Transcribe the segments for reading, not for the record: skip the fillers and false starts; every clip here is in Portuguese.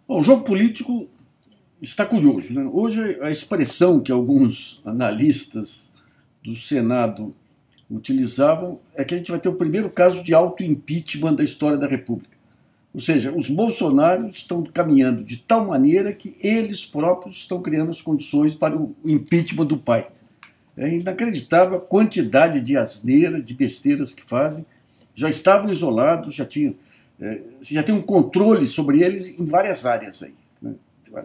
Bom, o jogo político está curioso, né? Hoje, a expressão que alguns analistas do Senado utilizavam é que a gente vai ter o primeiro caso de auto-impeachment da história da República. Ou seja, os bolsonaros estão caminhando de tal maneira que eles próprios estão criando as condições para o impeachment do pai. É inacreditável a quantidade de asneira, de besteiras que fazem. Já estavam isolados, já tem um controle sobre eles em várias áreas aí, né?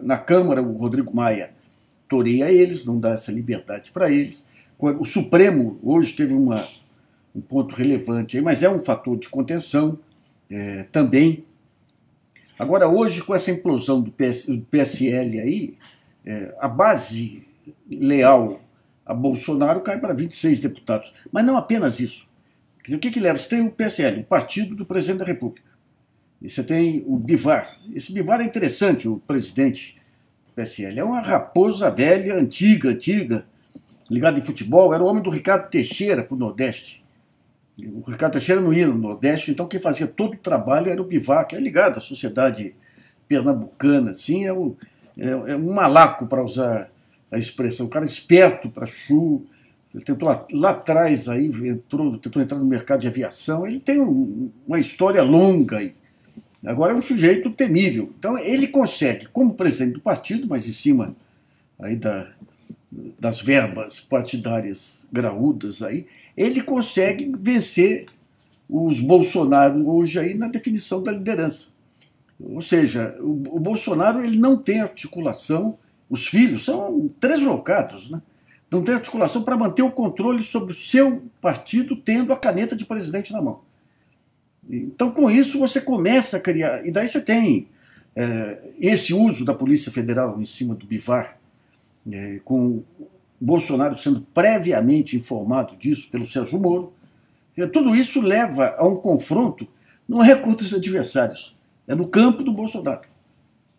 Na Câmara, o Rodrigo Maia toreia eles, não dá essa liberdade para eles. O Supremo hoje teve um ponto relevante aí, mas é um fator de contenção também. Agora, hoje, com essa implosão do PSL aí, a base leal a Bolsonaro cai para 26 deputados. Mas não apenas isso. Quer dizer, o que leva? Você tem o PSL, o Partido do Presidente da República. E você tem o Bivar. Esse Bivar é interessante, o presidente do PSL. É uma raposa velha, antiga, ligada em futebol. Era o homem do Ricardo Teixeira para o Nordeste. O Ricardo Teixeira não ia no Nordeste, então quem fazia todo o trabalho era o Bivar, que é ligado à sociedade pernambucana. Assim, é um malaco, para usar a expressão. O cara esperto para chu. Ele tentou lá atrás, aí, tentou entrar no mercado de aviação. Ele tem uma história longa aí. Agora é um sujeito temível. Então ele consegue, como presidente do partido, mas em cima aí das verbas partidárias graúdas aí, ele consegue vencer os Bolsonaro hoje aí na definição da liderança. Ou seja, o Bolsonaro ele não tem articulação, os filhos são translocados, né? Não tem articulação para manter o controle sobre o seu partido tendo a caneta de presidente na mão. Então, com isso, você começa a criar. E daí você tem esse uso da Polícia Federal em cima do Bivar, com o Bolsonaro sendo previamente informado disso pelo Sérgio Moro. Tudo isso leva a um confronto, não é contra os adversários, é no campo do Bolsonaro.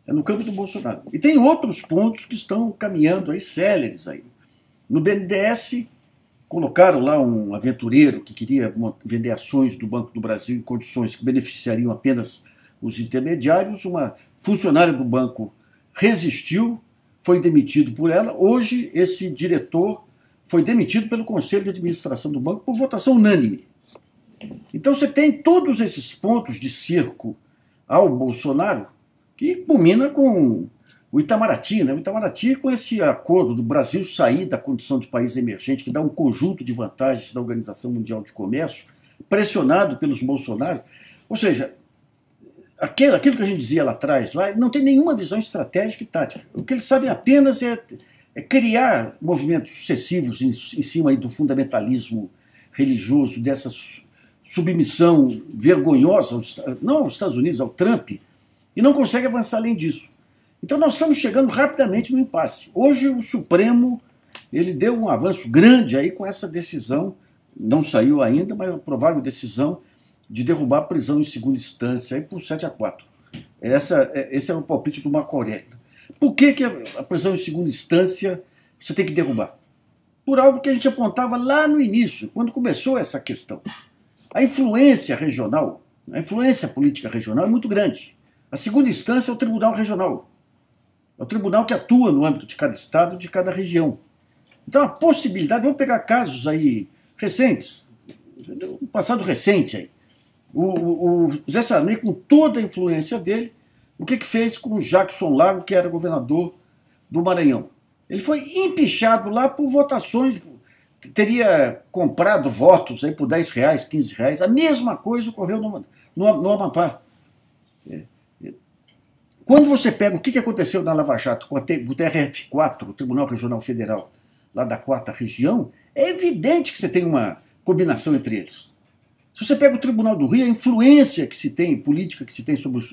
É no campo do Bolsonaro. E tem outros pontos que estão caminhando aí, céleres aí. No BNDES, colocaram lá um aventureiro que queria vender ações do Banco do Brasil em condições que beneficiariam apenas os intermediários. Uma funcionária do banco resistiu, foi demitido por ela. Hoje, esse diretor foi demitido pelo Conselho de Administração do banco por votação unânime. Então você tem todos esses pontos de cerco ao Bolsonaro que culmina com o Itamaraty, né? O Itamaraty, com esse acordo do Brasil sair da condição de país emergente, que dá um conjunto de vantagens da Organização Mundial de Comércio, pressionado pelos Bolsonaro. Ou seja, aquilo que a gente dizia lá atrás, lá, não tem nenhuma visão estratégica e tática. O que eles sabem apenas é criar movimentos sucessivos em cima aí do fundamentalismo religioso, dessa submissão vergonhosa, não aos Estados Unidos, ao Trump, e não consegue avançar além disso. Então nós estamos chegando rapidamente no impasse. Hoje o Supremo ele deu um avanço grande aí com essa decisão, não saiu ainda, mas a provável decisão de derrubar a prisão em segunda instância aí por 7-4. Esse é o palpite do Marco Aurélio. Por que a prisão em segunda instância você tem que derrubar? Por algo que a gente apontava lá no início, quando começou essa questão. A influência regional, a influência política regional é muito grande. A segunda instância é o Tribunal Regional. É o tribunal que atua no âmbito de cada estado, de cada região. Então a possibilidade, vamos pegar casos aí recentes, um passado recente aí. O Zé Sarney, com toda a influência dele, o que fez com o Jackson Lago, que era governador do Maranhão? Ele foi empichado lá por votações, teria comprado votos aí por R$10, R$15. A mesma coisa ocorreu no Amapá. Quando você pega o que aconteceu na Lava Jato com o TRF4, o Tribunal Regional Federal, lá da 4ª região, é evidente que você tem uma combinação entre eles. Se você pega o Tribunal do Rio, a influência que se tem, política que se tem sobre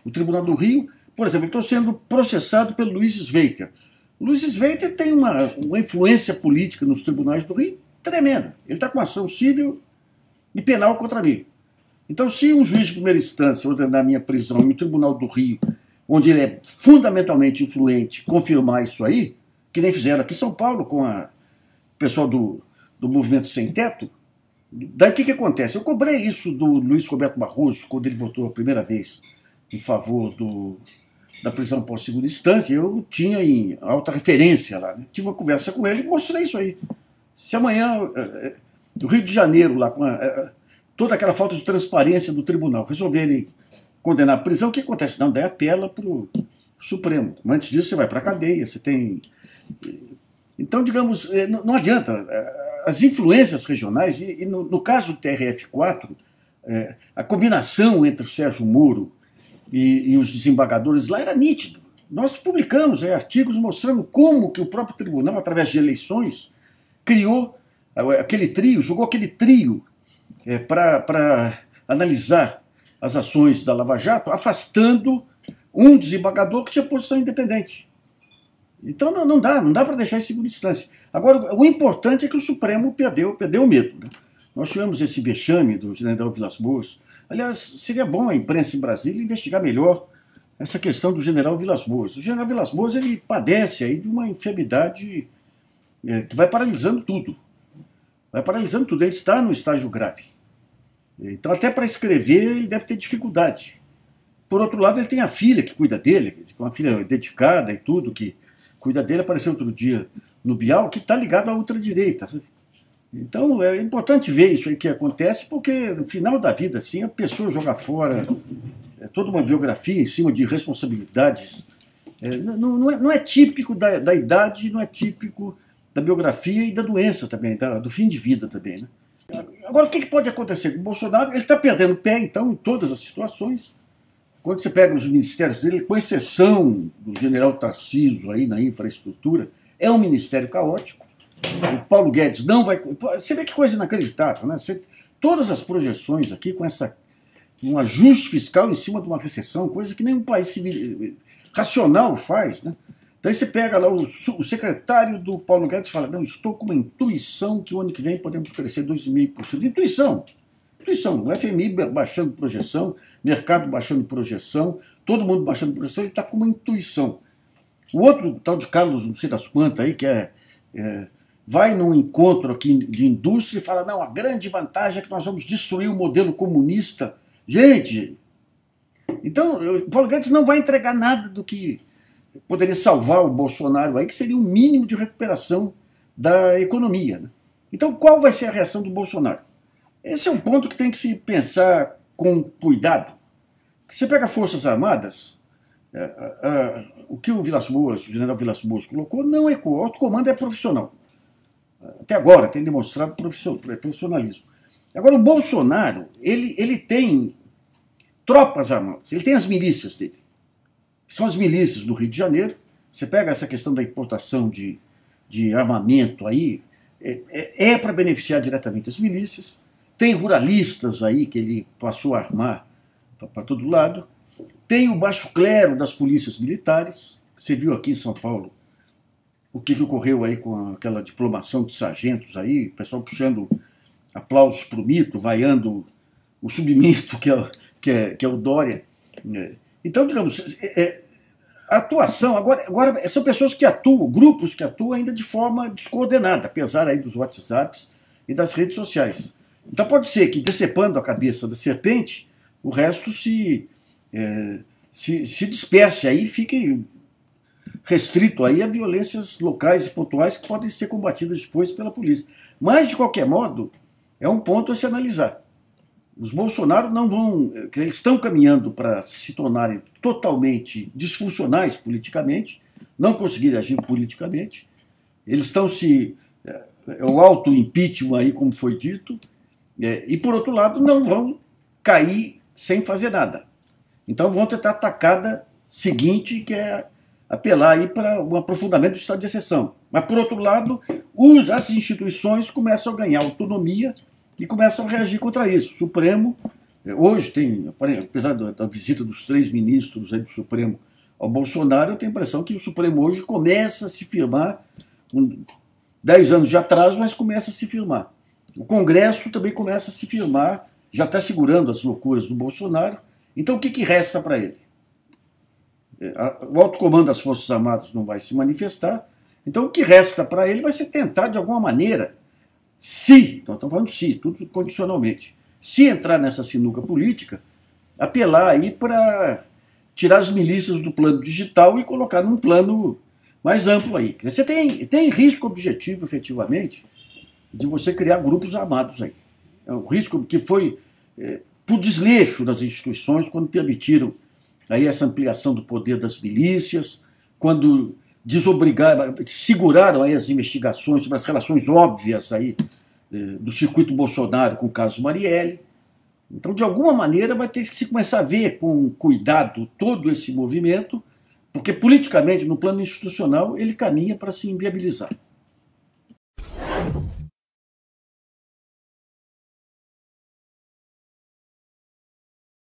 o Tribunal do Rio, por exemplo, ele está sendo processado pelo Luiz Sveiter. O Luiz Sveiter tem uma influência política nos tribunais do Rio tremenda. Ele está com ação civil e penal contra mim. Então, se um juiz de primeira instância ordenar minha prisão no Tribunal do Rio, onde ele é fundamentalmente influente, confirmar isso aí, que nem fizeram aqui em São Paulo com o pessoal do Movimento Sem Teto, daí o que acontece? Eu cobrei isso do Luiz Roberto Barroso, quando ele votou a primeira vez em favor da prisão por segunda instância, eu tinha em alta referência lá, né? Tive uma conversa com ele e mostrei isso aí. Se amanhã, no Rio de Janeiro, lá com toda aquela falta de transparência do tribunal, resolverem condenar a prisão, o que acontece? Não, daí apela para o Supremo. Mas antes disso, você vai para a cadeia, você tem... Então, digamos, não adianta. As influências regionais, e no caso do TRF4, a combinação entre Sérgio Moro e os desembargadores lá era nítido. Nós publicamos artigos mostrando como que o próprio tribunal, através de eleições, criou aquele trio, jogou aquele trio para analisar as ações da Lava Jato, afastando um desembargador que tinha posição independente. Então não dá para deixar em segunda instância. Agora, o importante é que o Supremo perdeu o medo, né? Nós tivemos esse vexame do general Vilas-Boas. Aliás, seria bom a imprensa em Brasília investigar melhor essa questão do general Vilas-Boas. O general Vilas-Boas, ele padece aí de uma enfermidade que vai paralisando tudo. Vai paralisando tudo. Ele está no estágio grave. Então, até para escrever, ele deve ter dificuldade. Por outro lado, ele tem a filha que cuida dele, uma filha dedicada e tudo, que cuida dele. Apareceu outro dia no Bial, que está ligado à ultradireita. Então, é importante ver isso aí que acontece, porque no final da vida, assim, a pessoa joga fora toda uma biografia em cima de responsabilidades. Não é típico da idade, não é típico da biografia e da doença também, do fim de vida também, né? Agora, o que pode acontecer com o Bolsonaro? Ele está perdendo pé, então, em todas as situações. Quando você pega os ministérios dele, com exceção do general Tarcísio aí na infraestrutura, é um ministério caótico. O Paulo Guedes não vai... Você vê que coisa inacreditável, né? Todas as projeções aqui com um ajuste fiscal em cima de uma recessão, coisa que nem um país racional faz, né? Então aí você pega lá o secretário do Paulo Guedes e fala, não, estou com uma intuição que o ano que vem podemos crescer 2,5%. Intuição. O FMI baixando projeção, mercado baixando projeção, todo mundo baixando projeção, ele está com uma intuição. O outro tal de Carlos, não sei das quantas aí, que vai num encontro aqui de indústria e fala, não, a grande vantagem é que nós vamos destruir o modelo comunista. Gente, então o Paulo Guedes não vai entregar nada do que poderia salvar o Bolsonaro aí, que seria um mínimo de recuperação da economia, né? Então, qual vai ser a reação do Bolsonaro? Esse é um ponto que tem que se pensar com cuidado. Você pega as Forças Armadas, o que o general Vilas-Boas colocou, não ecoa. O alto comando é profissional. Até agora tem demonstrado profissionalismo. Agora, o Bolsonaro, ele tem tropas armadas, ele tem as milícias dele, que são as milícias do Rio de Janeiro. Você pega essa questão da importação de armamento aí, para beneficiar diretamente as milícias. Tem ruralistas aí que ele passou a armar para todo lado. Tem o baixo clero das polícias militares. Você viu aqui em São Paulo o que ocorreu aí com aquela diplomação de sargentos aí, o pessoal puxando aplausos para o mito, vaiando o submito que é o Dória. Então, digamos, a atuação, agora são pessoas que atuam, grupos que atuam ainda de forma descoordenada, apesar aí dos WhatsApps e das redes sociais. Então pode ser que, decepando a cabeça da serpente, o resto se disperse aí e fique restrito aí a violências locais e pontuais que podem ser combatidas depois pela polícia. Mas, de qualquer modo, é um ponto a se analisar. Os Bolsonaro não vão... Eles estão caminhando para se tornarem totalmente disfuncionais politicamente, não conseguirem agir politicamente. Eles estão o auto-impeachment aí, como foi dito, e, por outro lado, não vão cair sem fazer nada. Então vão tentar a tacada seguinte, que é apelar aí para um aprofundamento do estado de exceção. Mas, por outro lado, as instituições começam a ganhar autonomia e começam a reagir contra isso. O Supremo, hoje tem, apesar da visita dos 3 ministros aí do Supremo ao Bolsonaro, eu tenho a impressão que o Supremo hoje começa a se firmar, com 10 anos de atraso, mas começa a se firmar. O Congresso também começa a se firmar, já está segurando as loucuras do Bolsonaro. Então, o que resta para ele? O alto comando das Forças Armadas não vai se manifestar. Então, o que resta para ele vai ser tentar, de alguma maneira, nós estamos falando tudo condicionalmente, se entrar nessa sinuca política, apelar aí para tirar as milícias do plano digital e colocar num plano mais amplo aí. Você tem risco objetivo, efetivamente, de você criar grupos armados aí. É o risco que foi por desleixo das instituições quando permitiram aí essa ampliação do poder das milícias, quando desobrigaram, seguraram aí as investigações sobre as relações óbvias aí do circuito Bolsonaro com o caso Marielle. Então, de alguma maneira, vai ter que se começar a ver com cuidado todo esse movimento, porque politicamente, no plano institucional, ele caminha para se inviabilizar.